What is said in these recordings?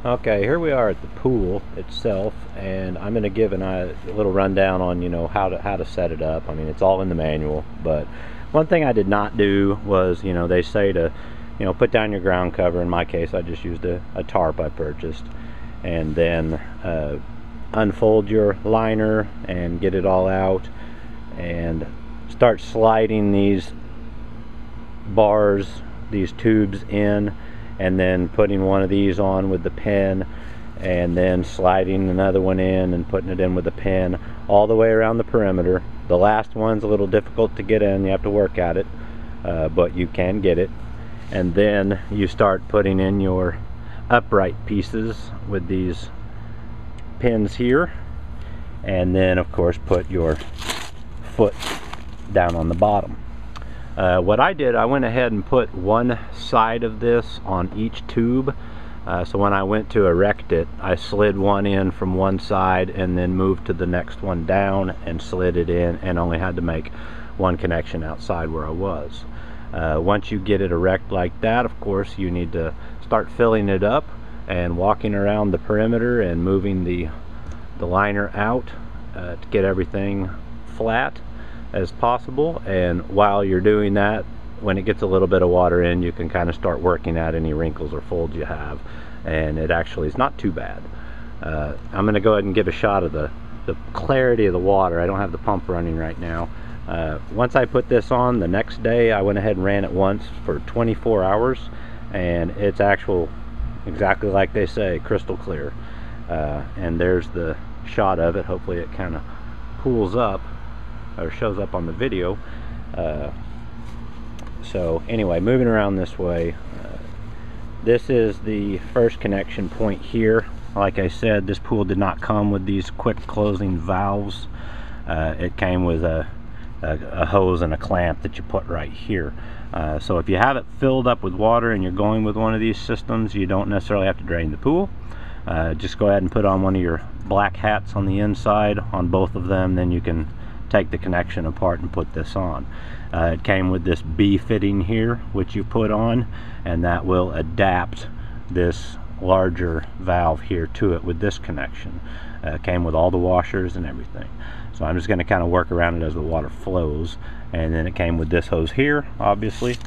Okay, here we are at the pool itself, and I'm going to give a little rundown on how to set it up. I mean, it's all in the manual, but one thing I did not do was, they say to put down your ground cover. In my case, I just used a tarp I purchased, and then unfold your liner and get it all out and start sliding these bars, these tubes in, and then putting one of these on with the pin, and then sliding another one in and putting it in with the pin all the way around the perimeter. The last one's a little difficult to get in, you have to work at it, but you can get it. And then you start putting in your upright pieces with these pins here, and then of course put your foot down on the bottom. What I did, I went ahead and put one side of this on each tube. So when I went to erect it, I slid one in from one side and then moved to the next one down and slid it in, and only had to make one connection outside where I was. Once you get it erect like that, of course, you need to start filling it up and walking around the perimeter and moving the liner out to get everything flat as possible. And while you're doing that, when it gets a little bit of water in, you can kind of start working at any wrinkles or folds you have, and it actually is not too bad. I'm going to go ahead and give a shot of the clarity of the water. I don't have the pump running right now. Once I put this on, the next day I went ahead and ran it once for 24 hours, and it's exactly like they say, crystal clear. And there's the shot of it. Hopefully it kind of pulls up or shows up on the video. So anyway, moving around this way, this is the first connection point here. Like I said, this pool did not come with these quick closing valves. It came with a hose and a clamp that you put right here. So if you have it filled up with water and you're going with one of these systems, you don't necessarily have to drain the pool. Just go ahead and put on one of your black hats on the inside on both of them, then you can take the connection apart and put this on. It came with this B fitting here, which you put on, and that will adapt this larger valve here to it with this connection. It came with all the washers and everything. So I'm just going to kind of work around it as the water flows. And then it came with this hose here, obviously,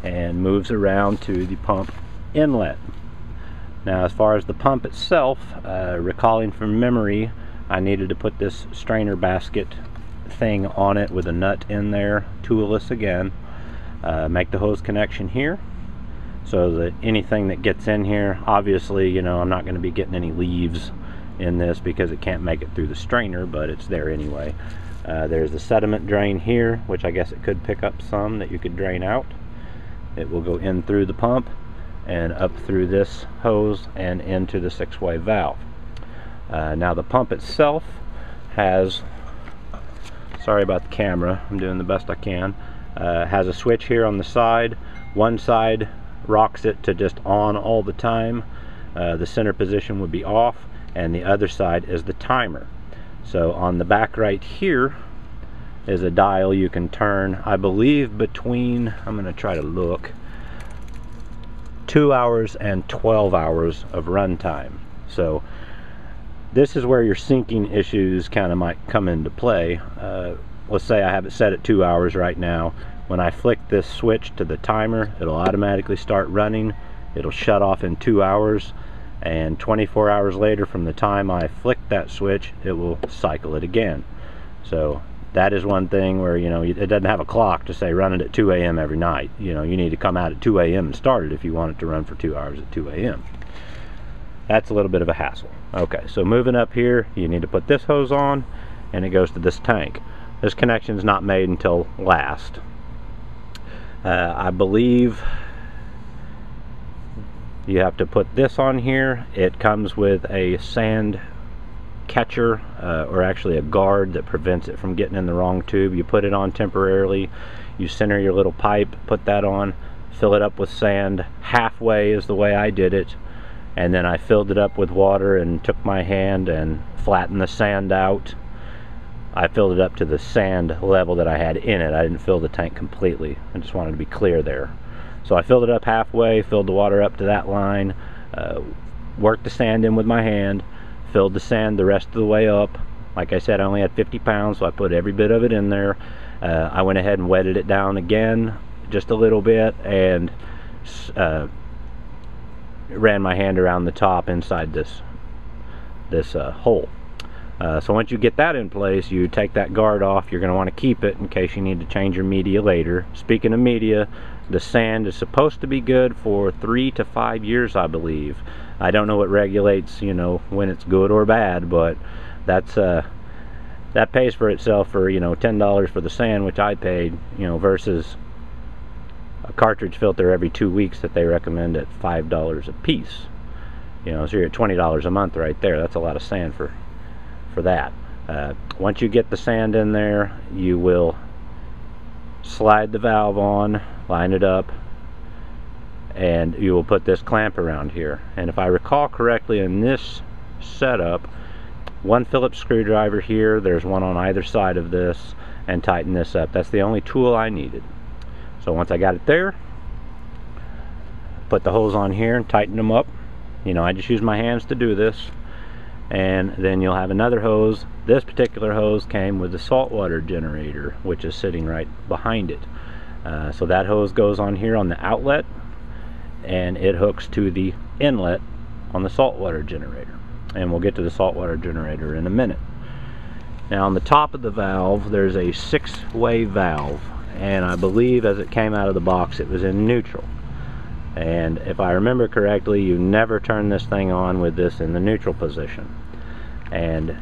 and moves around to the pump inlet. Now, as far as the pump itself, recalling from memory, I needed to put this strainer basket thing on it with a nut in there, toolless again. Make the hose connection here so that anything that gets in here, obviously, I'm not going to be getting any leaves in this because it can't make it through the strainer, but it's there anyway. There's the sediment drain here, which I guess it could pick up some that you could drain out. It will go in through the pump and up through this hose and into the 6-way valve. Now the pump itself has, sorry about the camera, I'm doing the best I can, has a switch here on the side. One side rocks it to just on all the time. The center position would be off, and the other side is the timer. So on the back right here is a dial you can turn, I believe between, I'm going to try to look, 2 hours and 12 hours of run time. So this is where your sinking issues kind of might come into play. Let's say I have it set at 2 hours right now. When I flick this switch to the timer, it'll automatically start running. It'll shut off in 2 hours, and 24 hours later from the time I flick that switch, it will cycle it again. So that is one thing where, it doesn't have a clock to say run it at 2 a.m. every night. You need to come out at 2 a.m. and start it if you want it to run for 2 hours at 2 a.m. That's a little bit of a hassle. Okay, so moving up here, you need to put this hose on, and it goes to this tank. This connection is not made until last. I believe you have to put this on here. It comes with a sand catcher, or actually a guard that prevents it from getting in the wrong tube. You put it on temporarily, you center your little pipe, put that on, fill it up with sand. Halfway is the way I did it, and then I filled it up with water and took my hand and flattened the sand out. I filled it up to the sand level that I had in it. I didn't fill the tank completely. I just wanted to be clear there. So I filled it up halfway, filled the water up to that line, worked the sand in with my hand, filled the sand the rest of the way up. Like I said, I only had 50 pounds, so I put every bit of it in there. I went ahead and wetted it down again just a little bit, and ran my hand around the top inside this hole. So once you get that in place, you take that guard off. You're going to want to keep it in case you need to change your media later. Speaking of media, the sand is supposed to be good for 3 to 5 years, I believe. I don't know what regulates, you know, when it's good or bad, but that's that pays for itself for, you know, $10 for the sand, which I paid, you know, versus a cartridge filter every 2 weeks that they recommend at $5 a piece. You know, so you're at $20 a month right there. That's a lot of sand for that. Once you get the sand in there, you will slide the valve on, line it up, and you will put this clamp around here. And if I recall correctly, in this setup, one Phillips screwdriver here, there's one on either side of this, and tighten this up. That's the only tool I needed. So once I got it there, put the hose on here and tighten them up. You know, I just use my hands to do this. And then you'll have another hose. This particular hose came with the saltwater generator, which is sitting right behind it. So that hose goes on here on the outlet, and it hooks to the inlet on the saltwater generator. And we'll get to the saltwater generator in a minute. Now on the top of the valve, there's a 6-way valve, and I believe as it came out of the box it was in neutral. And if I remember correctly, you never turn this thing on with this in the neutral position. And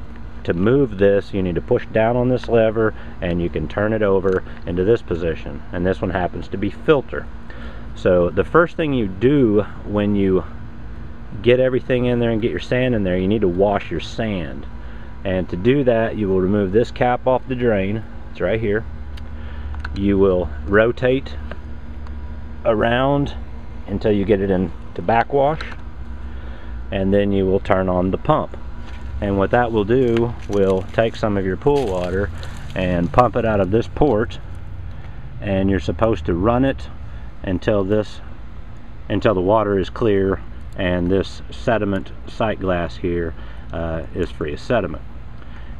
to move this, you need to push down on this lever, and you can turn it over into this position. And this one happens to be filter. So the first thing you do when you get everything in there and get your sand in there, you need to wash your sand. And to do that, you will remove this cap off the drain. It's right here. You will rotate around until you get it into backwash, and then you will turn on the pump. And what that will do will take some of your pool water and pump it out of this port, and you're supposed to run it until the water is clear and this sediment sight glass here is free of sediment.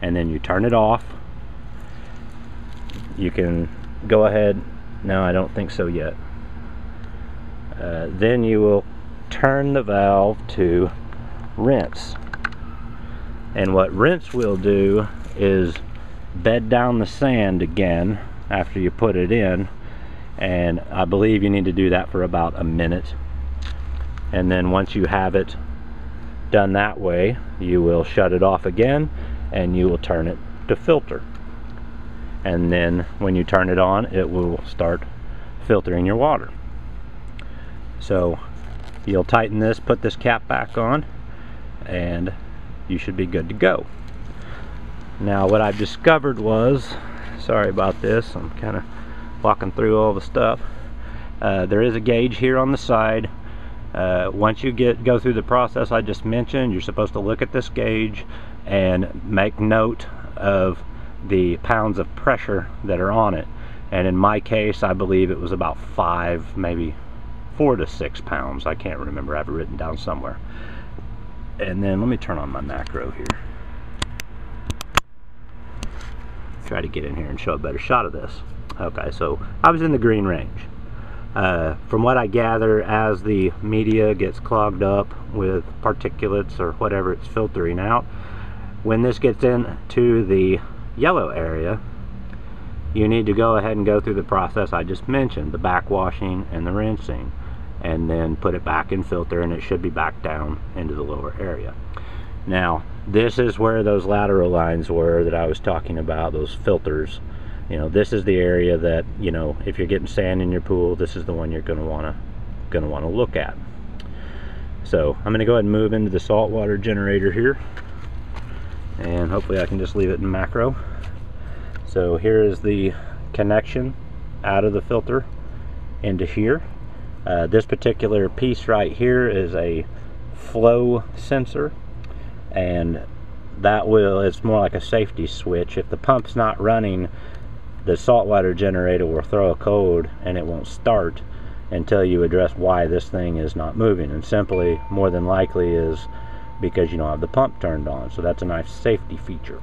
And then you turn it off. You can go ahead. No, I don't think so yet. Then you will turn the valve to rinse. And what rinse will do is bed down the sand again after you put it in, and I believe you need to do that for about a minute. And then once you have it done that way, you will shut it off again and you will turn it to filter. And then when you turn it on, it will start filtering your water. So you'll tighten this, put this cap back on, and you should be good to go. Now what I've discovered was, sorry about this, I'm kind of walking through all the stuff. There is a gauge here on the side. Once you go through the process I just mentioned, you're supposed to look at this gauge and make note of the pounds of pressure that are on it. And in my case, I believe it was about 5, maybe 4 to 6 pounds. I can't remember. I have it written down somewhere. And then let me turn on my macro here. Try to get in here and show a better shot of this. Okay, so I was in the green range. From what I gather, as the media gets clogged up with particulates or whatever it's filtering out, when this gets into the yellow area, you need to go ahead and go through the process I just mentioned, the backwashing and the rinsing, and then put it back in filter, and it should be back down into the lower area. Now this is where those lateral lines were that I was talking about, those filters. You know, this is the area that, you know, if you're getting sand in your pool, this is the one you're going to want to look at. So I'm going to go ahead and move into the saltwater generator here, and hopefully I can just leave it in macro. So here is the connection out of the filter into here. This particular piece right here is a flow sensor, and that it's more like a safety switch. If the pump's not running, the saltwater generator will throw a code and it won't start, until you address why this thing is not moving, and simply, more than likely, is because you don't have the pump turned on. So that's a nice safety feature.